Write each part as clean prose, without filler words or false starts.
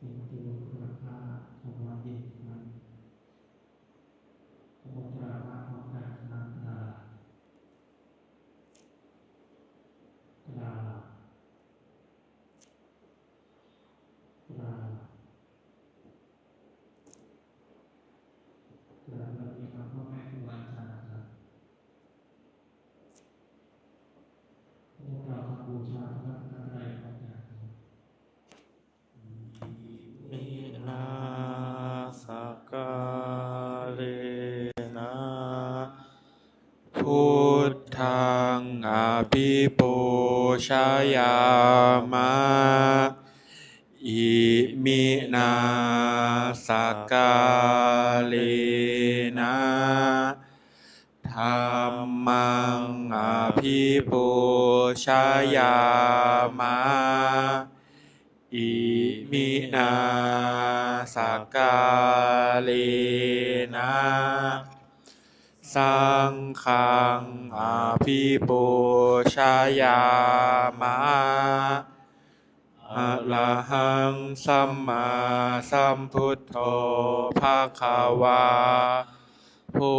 เป็นที่ราคาทำมาเย็นมันโอตระวะของการนันตาตราตราตราเรามีคำพ่อแม่ครูอาจารย์ครับพวกเราบูชาพระรัตนตรัยพระอาจารย์มินาสการนะพุทธังอภิปูชยามะอิมินาสการนะธัมมังอภิปูชยามะอิมินาสการนะสังฆังอภิปูชยามะอะระหังสัมมาสัมพุทโธภะคะวาพุ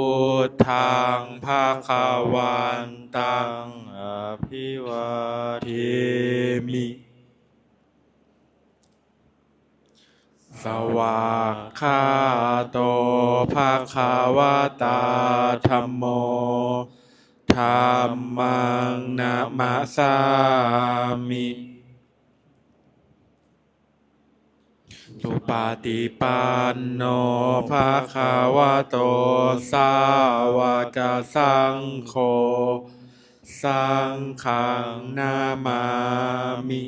ทธังภะคะวันตังอภิวาเทมิสวากขาโตภะคะวะตาธัมโมธัมมังนะมะสามิสุปฏิปันโนภะคะวะโตสาวกสังโฆสังฆังนามามิ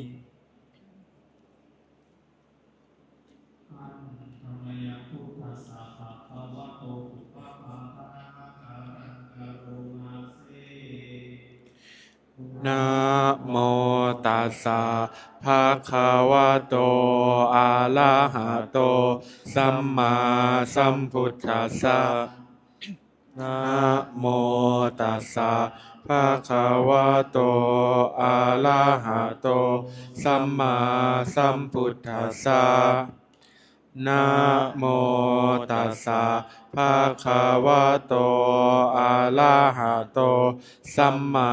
ธรรมยังพุทธัสสะภะคะวะโตปุพพะภะคะนะการังกะโรมาเซ นะโมตัสสะภะคะวะโตอะระหะโตสัมมาสัมพุทธัสสะนะโมตัสสะภะคะวะโตอะระหะโตสัมมาสัมพุทธัสสะนะโมตัสสะภะคะวะโตอะระหะโตสัมมา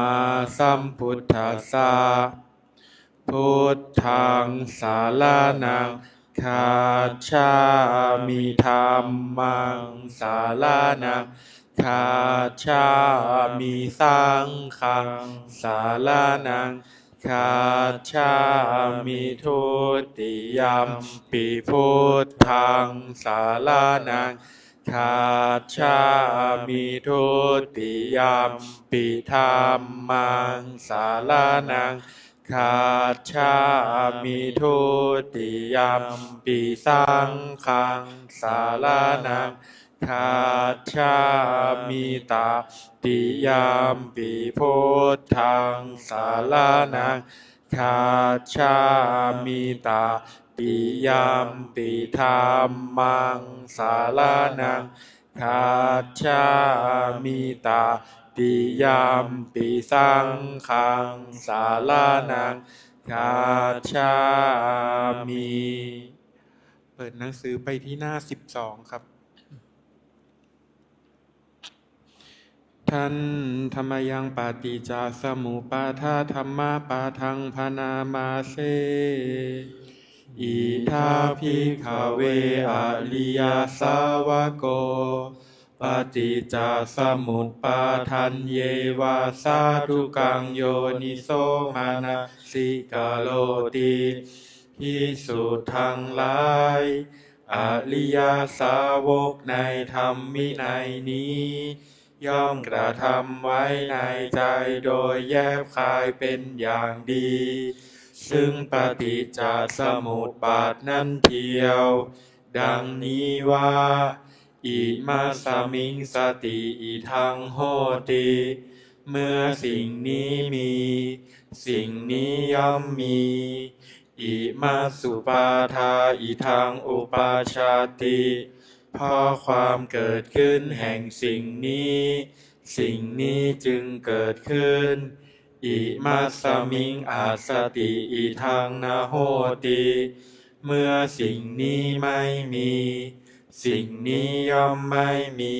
สัมพุทธัสสะพุทธังสารนังคาชามิธัมมังสารนังคาชามิสังฆังสารนังคาชามิทุติยัมปิพุทธังสารนังคาชามิทุติยัมปิธัมมังสารนังคาชามิทุติยัมปิสังฆังสารนังคาชามิตาติยัมปิพุทธังสารนังคาชามิตาติยัมปิธัมมังสารนังคาชามิตาติยัมปิสังฆังสารนังคาชามิเปิดหนังสือไปที่หน้า12ครับท่านธรรมยังปฏิจจสมุปาทาธัมมาปาทังพนามาเสอิทาภิกขเวอริยสาวโกปฏิจจสมุปปาทันเยวาสาธุกังโยนิโสมานะสิกาโลติภิกษุทั้งหลายอริยสาวกในธรรมวินัยนี้ย่อมกระทำไว้ในใจโดยแยบคายเป็นอย่างดี ซึ่งปฏิจจสมุปบาทนั้นเทียว ดังนี้ว่าอิมาสมิงสติอิทังโหติเมื่อสิ่งนี้มี สิ่งนี้ย่อมมีอิมาสุปาทาอิทังอุปาชาติเพราะความเกิดขึ้นแห่งสิ่งนี้ สิ่งนี้จึงเกิดขึ้นอิมัสสมิงอาสติอิทังนะโหติ เมื่อสิ่งนี้ไม่มี สิ่งนี้ย่อมไม่มี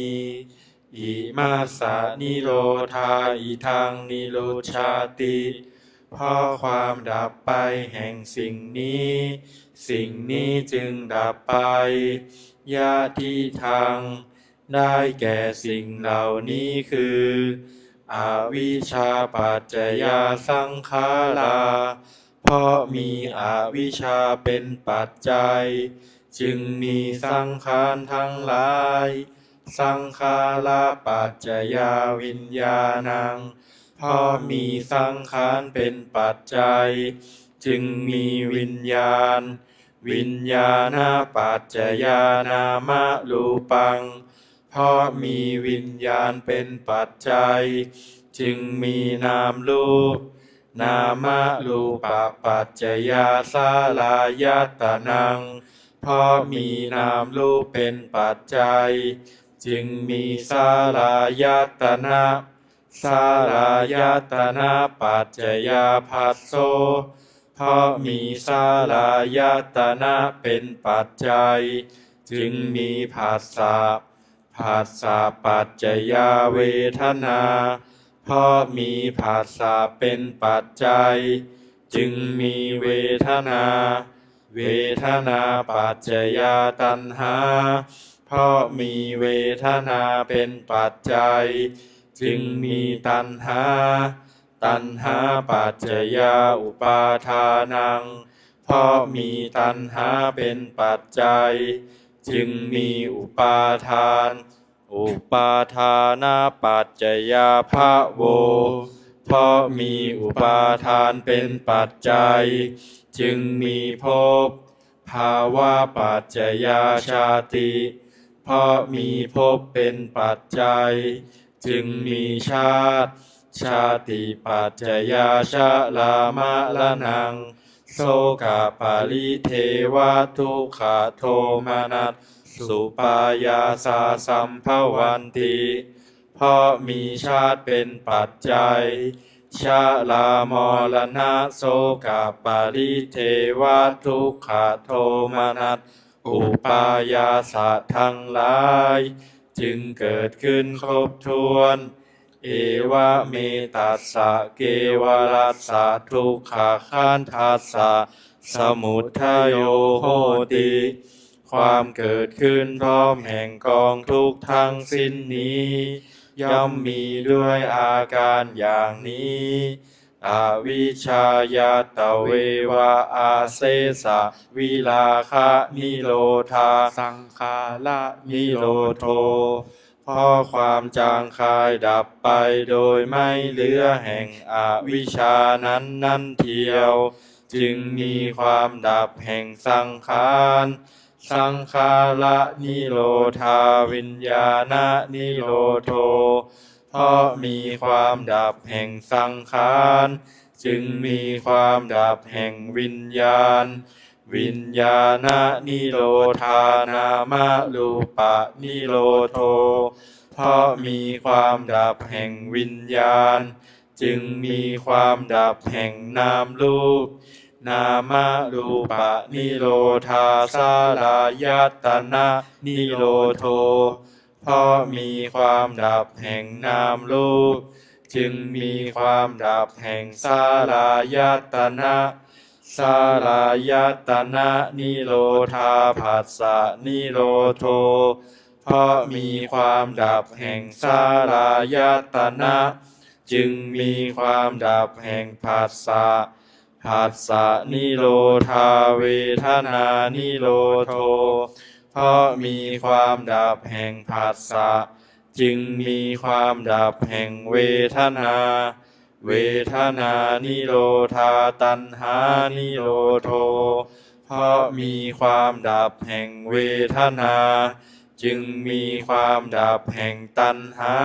อิมาสะนิโรธาอิทังนิโรชาติ เพราะความดับไปแห่งสิ่งนี้ สิ่งนี้จึงดับไปยะทิทังได้แก่สิ่งเหล่านี้คืออวิชชาปัจจยาสังขาราเพราะมีอวิชชาเป็นปัจจัยจึงมีสังขารทั้งหลายสังขาราปัจจยาวิญญาณังเพราะมีสังขารเป็นปัจจัยจึงมีวิญญาณวิญญาณปัจจยานามรูปังเพราะมีวิญญาณเป็นปัจจัยจึงมีนามรูปนามรูปปัจจยาสาลายตนังเพราะมีนามรูปเป็นปัจจัยจึงมีสาลายตนะสาลายตนะปัจจยาภัสโสเพราะมีสาลายตนะเป็นปัจจัยจึงมีผัสสะผัสสะปัจจยาเวทนาเพราะมีผัสสะเป็นปัจจัยจึงมีเวทนาเวทนาปัจจยาตัณหาเพราะมีเวทนาเป็นปัจจัยจึงมีตัณหาตัณหาปัจจยาอุปาทานังเพราะมีตัณหาเป็นปัจจัยจึงมีอุปาทานอุปาทานาปัจจยาภโวเพราะมีอุปาทานเป็นปัจจัยจึงมีภพภาวะปัจจยาชาติเพราะมีภพเป็นปัจจัยจึงมีชาติชาติปัจจยาชรามรณังโสกปาริเทวทุกขโทมนัสสุปายาสาสัมภวันติเพราะมีชาติเป็นปัจจัยชรามรณะโสกปาริเทวทุกขโทมนัสอุปายาสะทั้งหลายจึงเกิดขึ้นครบถ้วนเอวะเมตัสสะเกวรัสสะทุกขขันธัสสะสมุทัยโยโหติความเกิดขึ้นพร้อมแห่งกองทุกข์ทั้งสิ้นนี้ย่อมมีด้วยอาการอย่างนี้อวิชชายาตเววะอาเสสะวิลาคะนิโรธาสังขาระนิโรโธเพราะความจางคายดับไปโดยไม่เหลือแห่งอวิชชานั้นเทียวจึงมีความดับแห่งสังขารสังขาระนิโรธาวิญญาณนิโรโธเพราะมีความดับแห่งสังขารจึงมีความดับแห่งวิญญาณวิญญาณนิโรธานามรูปะนิโรโธเพราะมีความดับแห่งวิญญาณจึงมีความดับแห่งนามรูปนามรูปะนิโรธาสาลายตนะนิโรโธเพราะมีความดับแห่งนามรูปจึงมีความดับแห่งสาลายตนะสาลายตนะนิโรธาผัสสะนิโรโธเพราะมีความดับแห่งสาลายตนะจึงมีความดับแห่งผัสสะผัสสะนิโรธาเวทนานิโรโธเพราะมีความดับแห่งผัสสะจึงมีความดับแห่งเวทนาเวทนานิโรธาตัณหานิโรโธเพราะมีความดับแห่งเวทนาจึงมีความดับแห่งตัณหา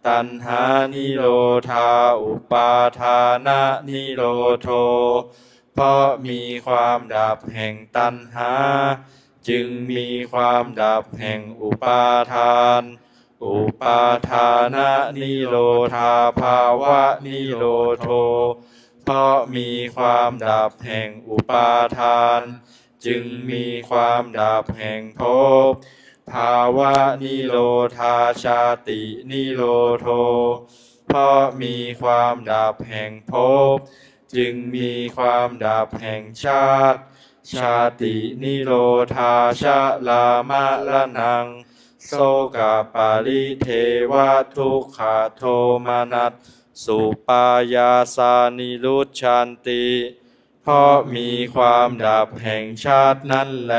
ตัณหานิโรธาอุปาทานะนิโรโธเพราะมีความดับแห่งตัณหาจึงมีความดับแห่งอุปาทานอุปาทานะนิโรธาภาวะนิโรโธเพราะมีความดับแห่งอุปาทาน จึงมีความดับแห่งภพภาวะนิโรธาชาตินิโรโธเพราะมีความดับแห่งภพจึงมีความดับแห่งชาติชาตินิโรธาชะลามะละนังโสกปาริเทวทุกขโทมานัสสุปายาสานิรุชชันติเพราะมีความดับแห่งชาตินั้นแล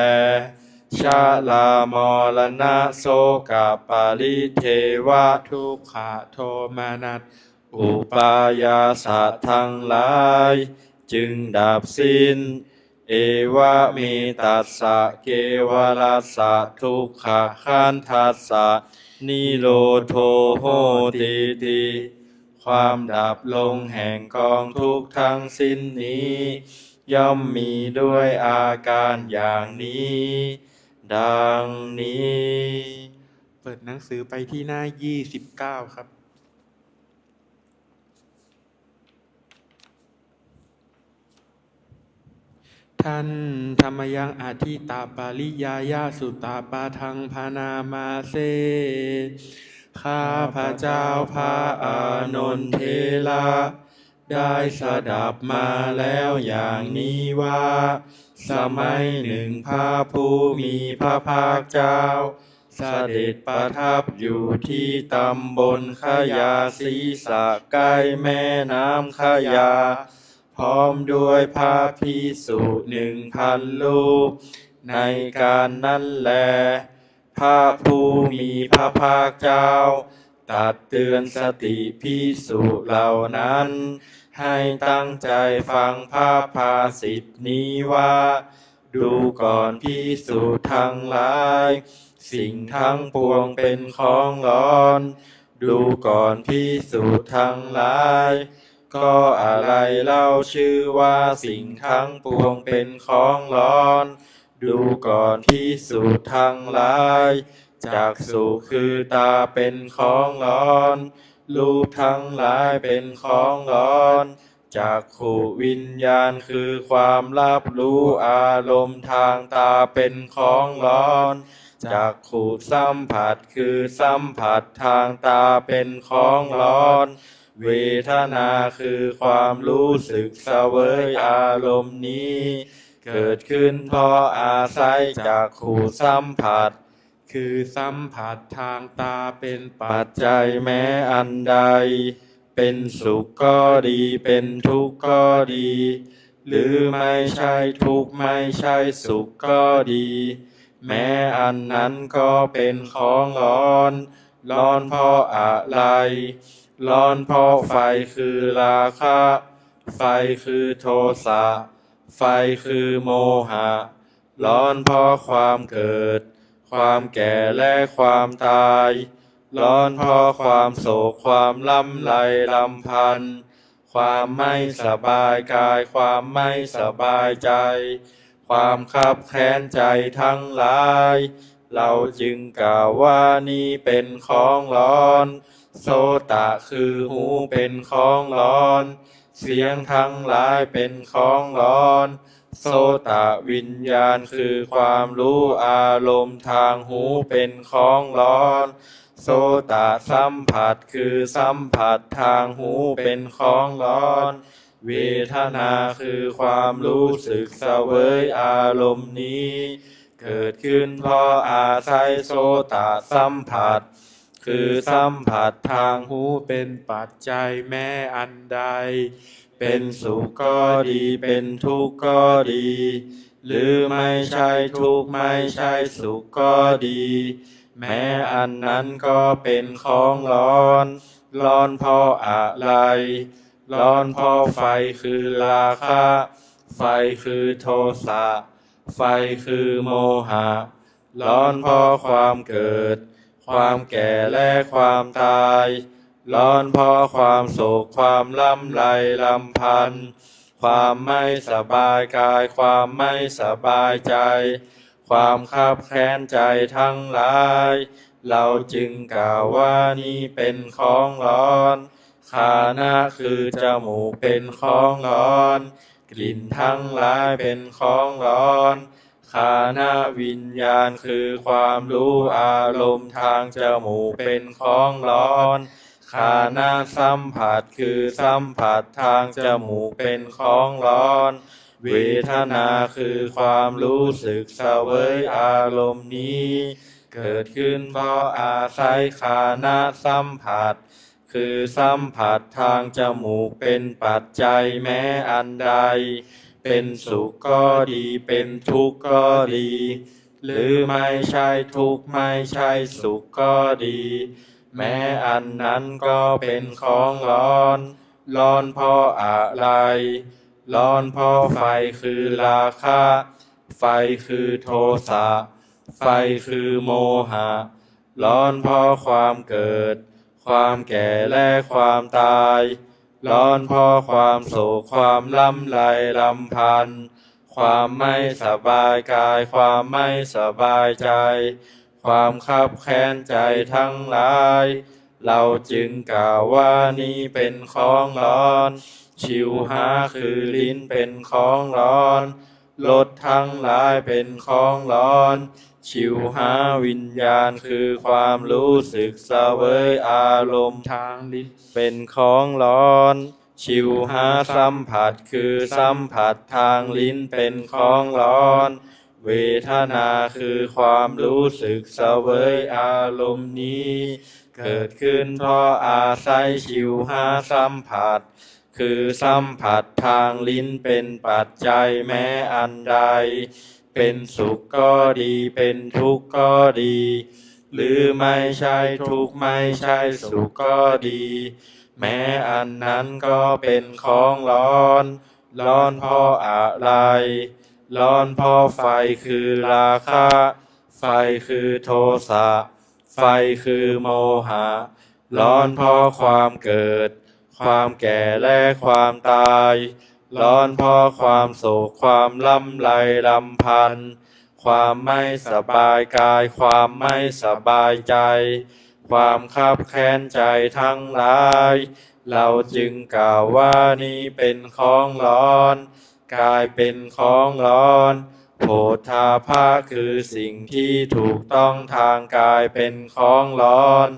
ชาลามรณะโสกปาริเทวทุกขโทมานัสอุปายาสะทั้งหลายจึงดับสิ้นเอวะเมตัสสะเกวรัสสะทุกขขันธัสสะนิโรโธโหติติความดับลงแห่งกองทุกข์ทั้งสิ้นนี้ย่อมมีด้วยอาการอย่างนี้ดังนี้เปิดหนังสือไปที่หน้า29ครับท่านธรรมยังอธิตาปาริยายาสุตาปาทังพานามาเซข้าพระเจ้าพระอานนท์เทระได้สดับมาแล้วอย่างนี้ว่าสมัยหนึ่งพระผู้มีพระภาคเจ้าเสด็จประทับอยู่ที่ตำบลขยาศีสะใกล้แม่น้ำขยาพร้อมด้วยพระภิกษุ1,000 รูปในการนั้นแลพระผู้มีพระภาคเจ้าตรัสเตือนสติภิกษุเหล่านั้นให้ตั้งใจฟังพระภาษิตนี้ว่าดูก่อนภิกษุทั้งหลายสิ่งทั้งปวงเป็นของร้อนดูก่อนภิกษุทั้งหลายก็อะไรเล่าชื่อว่าสิ่งทั้งปวงเป็นของร้อนดูก่อนภิกษุทั้งหลายจักษุคือตาเป็นของร้อนรูปทั้งหลายเป็นของร้อนจักขุวิญญาณคือความรับรู้อารมณ์ทางตาเป็นของร้อนจักขุสัมผัสคือสัมผัสทางตาเป็นของร้อนเวทนาคือความรู้สึกเสวยอารมณ์นี้เกิดขึ้นเพราะอาศัยจักขุสัมผัสคือสัมผัสทางตาเป็นปัจจัยแม้อันใดเป็นสุขก็ดีเป็นทุกข์ก็ดีหรือไม่ใช่ทุกข์ไม่ใช่สุขก็ดีแม้อันนั้นก็เป็นของร้อนร้อนเพราะอะไรร้อนเพราะไฟคือราคะไฟคือโทสะไฟคือโมหะร้อนเพราะความเกิดความแก่และความตายร้อนเพราะความโศกความลำไรลำพันธ์ความไม่สบายกายความไม่สบายใจความคับแค้นใจทั้งหลายเราจึงกล่าวว่านี้เป็นของร้อนโสตะคือหูเป็นของร้อนเสียงทั้งหลายเป็นของร้อนโสตะวิญญาณคือความรู้อารมณ์ทางหูเป็นของร้อนโสตะสัมผัสคือสัมผัสทางหูเป็นของร้อนเวทนาคือความรู้สึกเสวยอารมณ์นี้เกิดขึ้นเพราะอาศัยโสตะสัมผัสคือสัมผัสทางหูเป็นปัจจัยแม้อันใดเป็นสุขก็ดีเป็นทุกข์ก็ดีหรือไม่ใช่ทุกข์ไม่ใช่สุขก็ดีแม้อันนั้นก็เป็นของร้อนร้อนเพราะอะไรร้อนเพราะไฟคือราคะไฟคือโทสะไฟคือโมหะร้อนเพราะความเกิดความแก่และความตายร้อนเพราะความโศกความลำไรลำพันธ์ความไม่สบายกายความไม่สบายใจความคับแค้นใจทั้งหลายเราจึงกล่าวว่านี้เป็นของร้อนฆานะคือจมูกเป็นของร้อนกลิ่นทั้งหลายเป็นของร้อน ฆานวิญญาณคือความรู้อารมณ์ทางจมูกเป็นของร้อนฆานสัมผัสคือสัมผัสทางจมูกเป็นของร้อนเวทนาคือความรู้สึกเสวยอารมณ์นี้เกิดขึ้นเพราะอาศัยฆานสัมผัสคือสัมผัสทางจมูกเป็นปัจจัยแม้อันใดเป็นสุขก็ดีเป็นทุกข์ก็ดีหรือไม่ใช่ทุกข์ไม่ใช่สุขก็ดีแม้อันนั้นก็เป็นของร้อนร้อนเพราะอะไรร้อนเพราะไฟคือราคะไฟคือโทสะไฟคือโมหะร้อนเพราะความเกิดความแก่และความตายร้อนเพราะความโศกความลำไรลำพันธ์ความไม่สบายกายความไม่สบายใจความคับแค้นใจทั้งหลายเราจึงกล่าวว่านี้เป็นของร้อนชิวหาคือลิ้นเป็นของร้อนรสทั้งหลายเป็นของร้อนชิวหาวิญญาณคือความรู้สึกเสวยอารมณ์ทางลิ้นเป็นของร้อนชิวหาสัมผัสคือสัมผัสทางลิ้นเป็นของร้อนเวทนาคือความรู้สึกเสวยอารมณ์นี้เกิดขึ้นเพราะอาศัยชิวหาสัมผัสคือสัมผัสทางลิ้นเป็นปัจจัยแม้อันใดเป็นสุขก็ดีเป็นทุกข์ก็ดีหรือไม่ใช่ทุกข์ไม่ใช่สุขก็ดีแม้อันนั้นก็เป็นของร้อนร้อนเพราะอะไรร้อนเพราะไฟคือราคะไฟคือโทสะไฟคือโมหะร้อนเพราะความเกิดความแก่และความตายร้อนเพราะความโศกความลำไรลำพันธ์ความไม่สบายกายความไม่สบายใจความคับแค้นใจทั้งหลายเราจึงกล่าวว่านี้เป็นของร้อนกายเป็นของร้อนโผฏฐัพพะคือสิ่งที่ถูกต้องทางกายเป็นของร้อน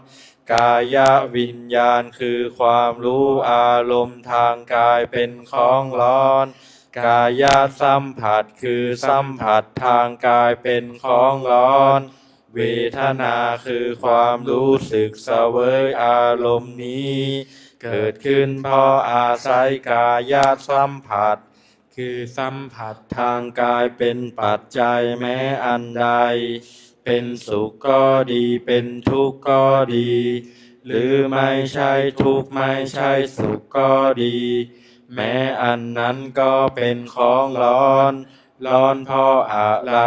กายวิญญาณคือความรู้อารมณ์ทางกายเป็นของร้อนกายสัมผัสคือสัมผัสทางกายเป็นของร้อนเวทนาคือความรู้สึกเสวยอารมณ์นี้เกิดขึ้นเพราะอาศัยกายสัมผัสคือสัมผัสทางกายเป็นปัจจัยแม้อันใดเป็นสุขก็ดีเป็นทุกข์ก็ดีหรือไม่ใช่ทุกข์ไม่ใช่สุขก็ดีแม้อันนั้นก็เป็นของร้อนร้อนเพราะอะไร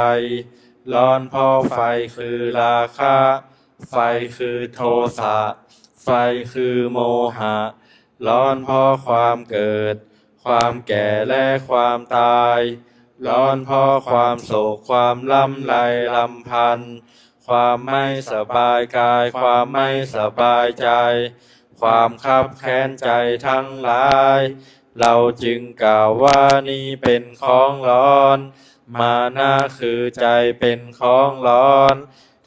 ร้อนเพราะไฟคือราคะไฟคือโทสะไฟคือโมหะร้อนเพราะความเกิดความแก่และความตายร้อนเพราะความโศกความลำไรลำพันธ์ความไม่สบายกายความไม่สบายใจความคับแค้นใจทั้งหลายเราจึงกล่าวว่านี้เป็นของร้อนมานะคือใจเป็นของร้อน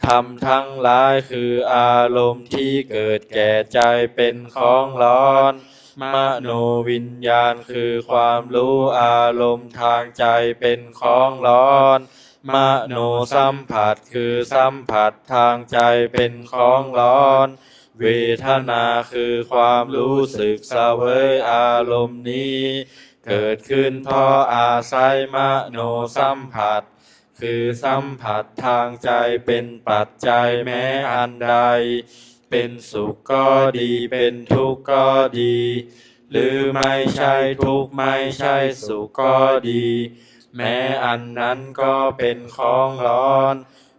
ธรรมทั้งหลายคืออารมณ์ที่เกิดแก่ใจเป็นของร้อนมโนวิญญาณคือความรู้อารมณ์ทางใจเป็นของร้อนมโนสัมผัสคือสัมผัสทางใจเป็นของร้อนเวทนาคือความรู้สึกเสวยอารมณ์นี้เกิดขึ้นเพราะอาศัยมโนสัมผัสคือสัมผัสทางใจเป็นปัจจัยแม้อันใดเป็นสุขก็ดีเป็นทุกข์ก็ดีหรือไม่ใช่ทุกข์ไม่ใช่สุขก็ดีแม้อันนั้นก็เป็นของร้อน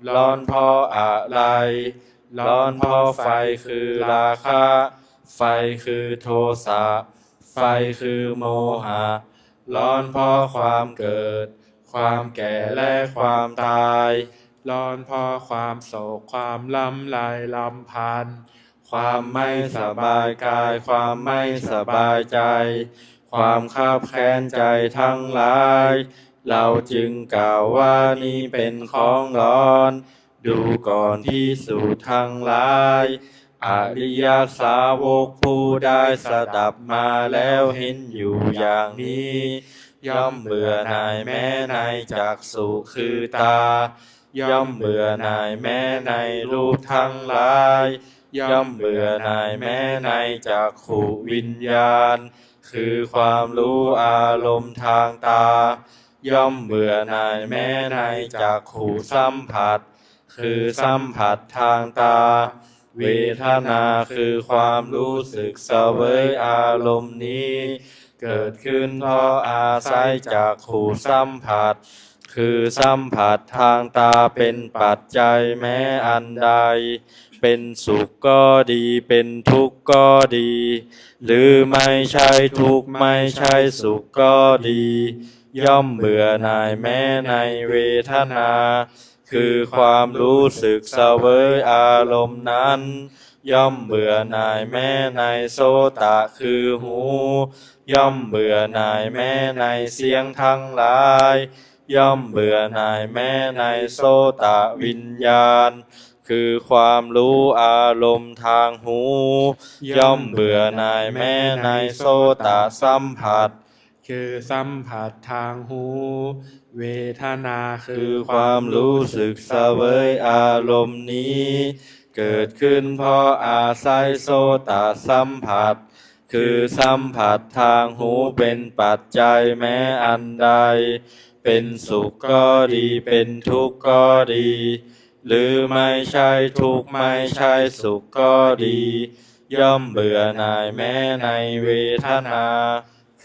ร้อนเพราะอะไรร้อนเพราะไฟคือราคะไฟคือโทสะไฟคือโมหะร้อนเพราะความเกิดความแก่และความตายร้อนเพราะความโศกความลำไรลำพันธ์ความไม่สบายกายความไม่สบายใจความคับแค้นใจทั้งหลาย เราจึงกล่าวว่านี้เป็นของร้อน ดูก่อนภิกษุทั้งหลายอริยสาวกผู้ได้สดับมาแล้วเห็นอยู่อย่างนี้ ย่อมเบื่อหน่ายแม้ในจักษุคือตา ย่อมเบื่อหน่ายแม้ในรูปทั้งหลาย ย่อมเบื่อหน่ายแม้ในจักขุวิญญาณ คือความรู้อารมณ์ทางตา ย่อมเบื่อหน่ายแม้ในจักขุสัมผัส คือสัมผัสทางตา เวทนาคือความรู้สึกเสวยอารมณ์นี้ เกิดขึ้นเพราะอาศัยจักขุสัมผัส คือสัมผัสทางตาเป็นปัจจัยแม้อันใด เป็นสุขก็ดีเป็นทุกข์ก็ดี หรือไม่ใช่ทุกข์ไม่ใช่สุขก็ดี ย่อมเบื่อหน่ายแม้ในเวทนา คือความรู้สึกเสวยอารมณ์นั้น ย่อมเบื่อหน่ายแม้ในโสตะคือหู ย่อมเบื่อหน่ายแม้ในเสียงทั้งหลาย ย่อมเบื่อหน่ายแม้ในโสตะวิญญาณ คือความรู้อารมณ์ทางหู ย่อมเบื่อหน่ายแม้ในโสตสัมผัส คือสัมผัสทางหู เวทนาคือความรู้สึกเสวยอารมณ์นี้ เกิดขึ้นเพราะอาศัยโสตสัมผัส คือสัมผัสทางหูเป็นปัจจัยแม้อันใด เป็นสุขก็ดีเป็นทุกข์ก็ดี หรือไม่ใช่ทุกข์ไม่ใช่สุขก็ดี ย่อมเบื่อหน่ายแม้ในเวทนา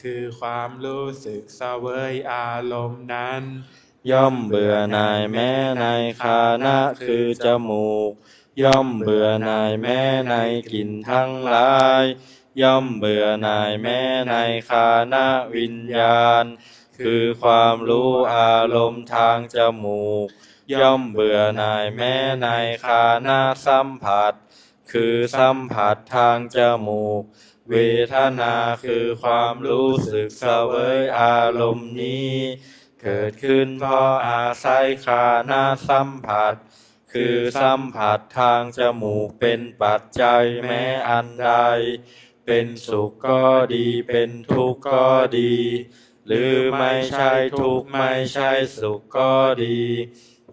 คือความรู้สึกเสวยอารมณ์นั้น ย่อมเบื่อหน่ายแม้ในฆานะคือจมูก ย่อมเบื่อหน่ายแม้ในกลิ่นทั้งหลาย ย่อมเบื่อหน่ายแม้ในฆานะวิญญาณ คือความรู้อารมณ์ทางจมูก ย่อมเบื่อหน่ายแม้ในฆานะสัมผัส คือสัมผัสทางจมูก เวทนาคือความรู้สึกเสวยอารมณ์นี้ เกิดขึ้นเพราะอาศัยฆานะสัมผัส คือสัมผัสทางจมูกเป็นปัจจัยแม้อันใด เป็นสุขก็ดีเป็นทุกข์ก็ดี หรือไม่ใช่ทุกข์ไม่ใช่สุขก็ดี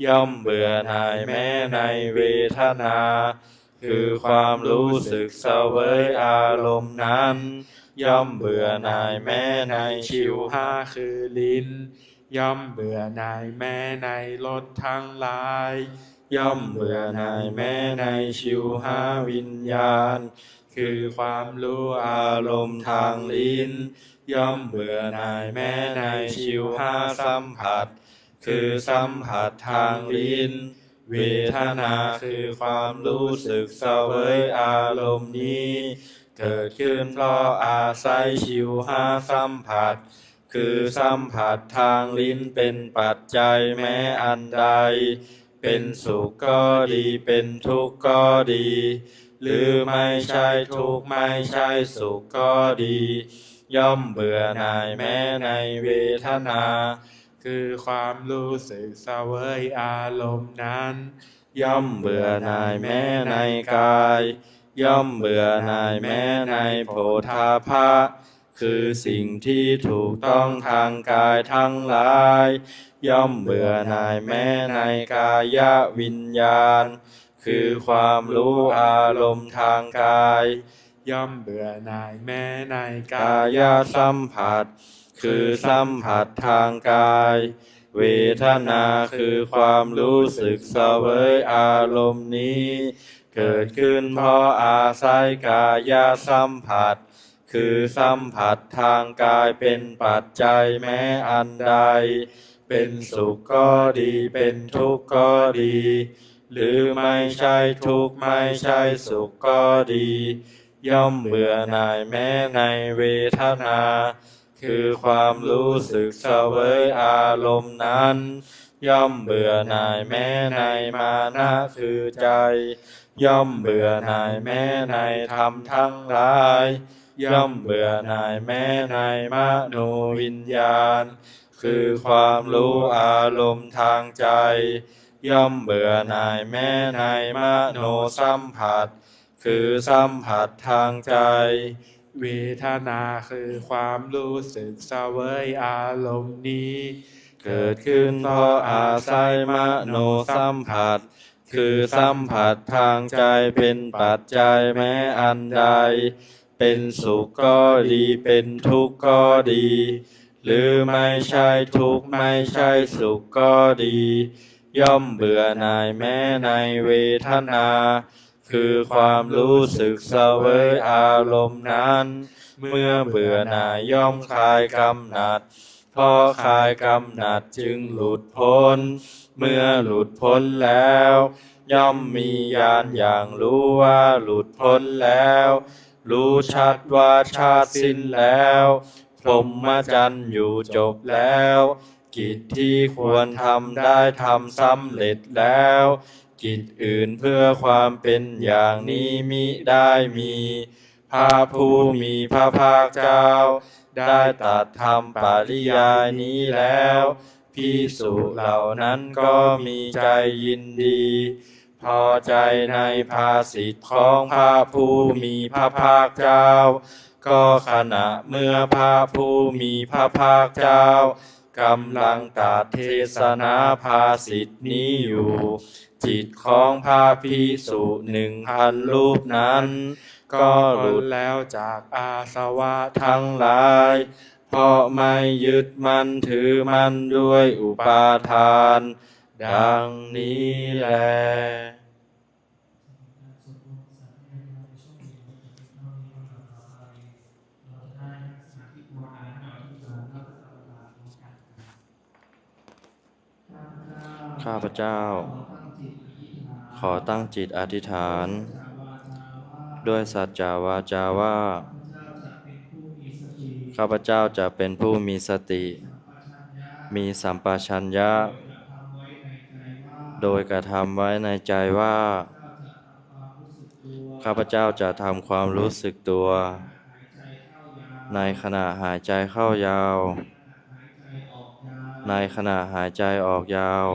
ย่อมเบื่อหน่ายแม้ในเวทนา คือความรู้สึกเสวยอารมณ์นั้น ย่อมเบื่อหน่ายแม้ในชิวหาคือลิ้น ย่อมเบื่อหน่ายแม้ในรสทั้งหลาย ย่อมเบื่อหน่ายแม้ในชิวหาวิญญาณ คือความรู้อารมณ์ทางลิ้น ย่อมเบื่อหน่ายแม้ในชิวหาสัมผัส คือสัมผัสทางลิ้น เวทนาคือความรู้สึกเสวยอารมณ์นี้ เกิดขึ้นเพราะอาศัยชิวหาสัมผัส คือสัมผัสทางลิ้นเป็นปัจจัยแม้อันใด เป็นสุขก็ดีเป็นทุกข์ก็ดี หรือไม่ใช่ทุกข์ไม่ใช่สุขก็ดี ย่อมเบื่อหน่ายแม้ในเวทนา คือความรู้สึกเสวยอารมณ์นั้น ย่อมเบื่อหน่ายแม้ในกาย ย่อมเบื่อหน่ายแม้ในโผฏฐัพพะ คือสิ่งที่ถูกต้องทางกายทั้งหลาย ย่อมเบื่อหน่ายแม้ในกายวิญญาณ คือความรู้อารมณ์ทางกาย ย่อมเบื่อหน่ายแม้ในกายสัมผัส คือสัมผัสทางกาย เวทนาคือความรู้สึกเสวยอารมณ์นี้ เกิดขึ้นเพราะอาศัยกายสัมผัส คือสัมผัสทางกายเป็นปัจจัยแม้อันใด เป็นสุขก็ดีเป็นทุกข์ก็ดี หรือไม่ใช่ทุกข์ไม่ใช่สุขก็ดี ย่อมเบื่อหน่ายแม้ในเวทนา คือความรู้สึกเสวยอารมณ์นั้น ย่อมเบื่อหน่ายแม้ในมานะคือใจ ย่อมเบื่อหน่ายแม้ในธรรมทั้งหลาย ย่อมเบื่อหน่ายแม้ในมโนวิญญาณ คือความรู้อารมณ์ทางใจ ย่อมเบื่อหน่ายแม้ในมโนสัมผัส คือสัมผัสทางใจ เวทนาคือความรู้สึกเสวยอารมณ์นี้ เกิดขึ้นเพราะอาศัยมโนสัมผัส คือสัมผัสทางใจเป็นปัจจัยแม้อันใด เป็นสุขก็ดีเป็นทุกข์ก็ดี หรือไม่ใช่ทุกข์ไม่ใช่สุขก็ดี ย่อมเบื่อหน่ายแม้ในเวทนา คือความรู้สึกเสวยอารมณ์นั้น เมื่อเบื่อหน่ายย่อมคลายกำหนัด เพราะคลายกำหนัดจึงหลุดพ้น เมื่อหลุดพ้นแล้ว ย่อมมีญาณอย่างรู้ว่าหลุดพ้นแล้ว รู้ชัดว่าชาติสิ้นแล้ว พรหมจรรย์อยู่จบแล้ว กิจที่ควรทำได้ทำสำเร็จแล้ว กิจอื่นเพื่อความเป็นอย่างนี้มิได้มี พระผู้มีพระภาคเจ้า ได้ตรัสธรรมปริยายนี้แล้วภิกษุเหล่านั้นก็มีใจยินดี พอใจในภาสิทธิของพระผู้มีพระภาคเจ้า ก็ขณะเมื่อพระผู้มีพระภาคเจ้ากำลังตรัสเทศนาภาสิทธินี้อยู่ จิตของพระภิกษุ1,000 รูปนั้น ก็หลุดแล้วจากอาสวะทั้งหลาย เพราะไม่ยึดมั่นถือมั่นด้วยอุปาทาน ดังนี้แล ข้าพเจ้า ขอตั้งจิตอธิษฐาน ด้วยสัจจาวาจาว่า ข้าพเจ้าจะเป็นผู้มีสติ มีสัมปชัญญะ โดยกระทำไว้ในใจว่า ข้าพเจ้าจะทำความรู้สึกตัว ในขณะหายใจเข้ายาว ในขณะหายใจออกยาว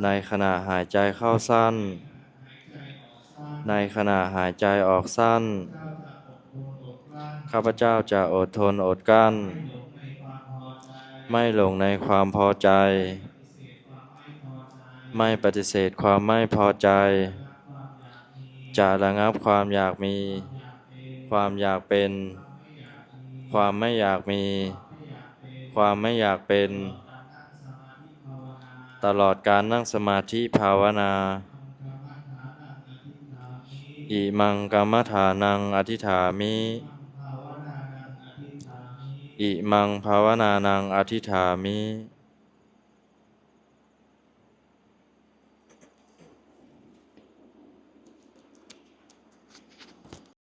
ในขณะหายใจเข้าสั้น ในขณะหายใจออกสั้น ข้าพเจ้าจะอดทนอดกลั้น ไม่หลงในความพอใจ ไม่ปฏิเสธความไม่พอใจ จะระงับความอยากมี ความอยากเป็น ความไม่อยากมี ความไม่อยากเป็น ตลอดการนั่งสมาธิภาวนา อิมังกัมมฐานังอธิษฐามิ อิมังภาวนานังอธิษฐามิ